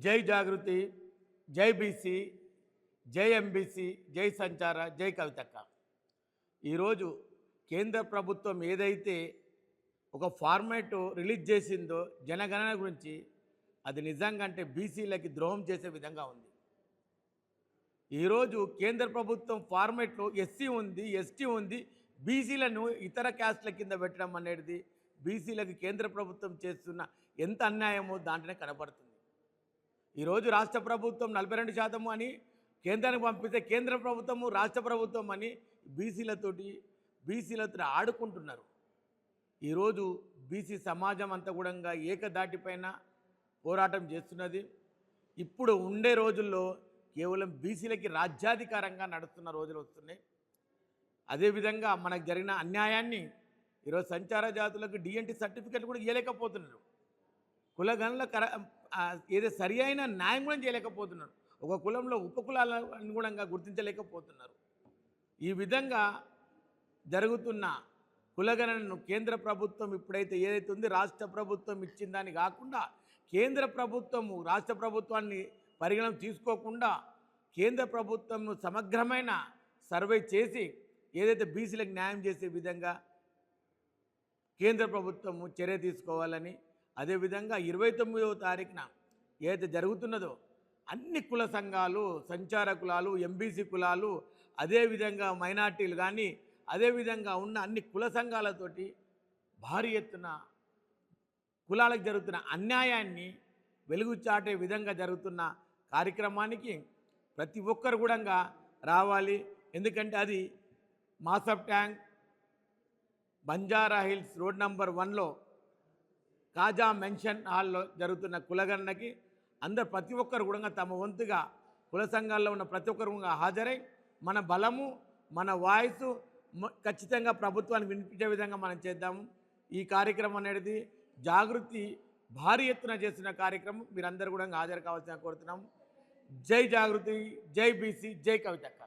జై జాగృతి, జై బీసీ, జై ఎంబీసీ, జై సంచార, జై కవితక్క. ఈరోజు కేంద్ర ప్రభుత్వం ఏదైతే ఒక ఫార్మాట్ రిలీజ్ చేసిందో జనగణన గురించి, అది నిజంగా అంటే బీసీలకి ద్రోహం చేసే విధంగా ఉంది. ఈరోజు కేంద్ర ప్రభుత్వం ఫార్మాట్లో ఎస్సీ ఉంది, ఎస్టీ ఉంది, బీసీలను ఇతర క్యాస్ట్ల కింద పెట్టడం అనేది బీసీలకు కేంద్ర ప్రభుత్వం చేస్తున్న ఎంత అన్యాయమో దాంట్లోనే కనపడుతుంది. ఈరోజు రాష్ట్ర ప్రభుత్వం 42% అని కేంద్రానికి పంపిస్తే కేంద్ర ప్రభుత్వము రాష్ట్ర ప్రభుత్వం అని బీసీలతో ఆడుకుంటున్నారు. ఈరోజు బీసీ సమాజం అంతా కూడా ఏకదాటిపైన పోరాటం చేస్తున్నది. ఇప్పుడు ఉండే రోజుల్లో కేవలం బీసీలకి రాజ్యాధికారంగా నడుస్తున్న రోజులు వస్తున్నాయి. అదేవిధంగా మనకు జరిగిన అన్యాయాన్ని ఈరోజు సంచార జాతులకు డిఎన్టీ సర్టిఫికెట్ కూడా ఇవ్వలేకపోతున్నారు. కులగణల ఏదో సరి అయిన న్యాయం కూడా చేయలేకపోతున్నారు. ఒక కులంలో ఉపకులాల అనుగుణంగా గుర్తించలేకపోతున్నారు. ఈ విధంగా జరుగుతున్న కులగణనను కేంద్ర ప్రభుత్వం ఇప్పుడైతే ఏదైతే ఉంది రాష్ట్ర ప్రభుత్వం ఇచ్చిందని కాకుండా కేంద్ర ప్రభుత్వము రాష్ట్ర ప్రభుత్వాన్ని పరిగణన తీసుకోకుండా కేంద్ర ప్రభుత్వం సమగ్రమైన సర్వే చేసి ఏదైతే బీసీలకు న్యాయం చేసే విధంగా కేంద్ర ప్రభుత్వము చర్య తీసుకోవాలని, అదేవిధంగా 29వ తారీఖున ఏదైతే జరుగుతున్నదో అన్ని కుల సంఘాలు, సంచార కులాలు, ఎంబీసీ కులాలు, అదేవిధంగా మైనార్టీలు కానీ అదేవిధంగా ఉన్న అన్ని కుల సంఘాలతోటి భారీ ఎత్తున కులాలకు జరుగుతున్న అన్యాయాన్ని వెలుగు చాటే విధంగా జరుగుతున్న కార్యక్రమానికి ప్రతి ఒక్కరు కూడా రావాలి. ఎందుకంటే అది Masab Tank, Banjara Hills Road number 1లో కాజా మెన్షన్ హాల్లో జరుగుతున్న కులగణనకి ప్రతి ఒక్కరు కూడా తమ వంతుగా కుల సంఘాల్లో ఉన్న ప్రతి ఒక్కరు హాజరై మన బలము, మన వాయిస్ ఖచ్చితంగా ప్రభుత్వానికి వినిపించే విధంగా మనం చేద్దాము. ఈ కార్యక్రమం అనేది జాగృతి భారీ ఎత్తున చేస్తున్న కార్యక్రమం. మీరందరూ కూడా హాజరు కావాల్సిన కోరుతున్నాము. జై జాగృతి, జై బీసీ, జై కవితక్క.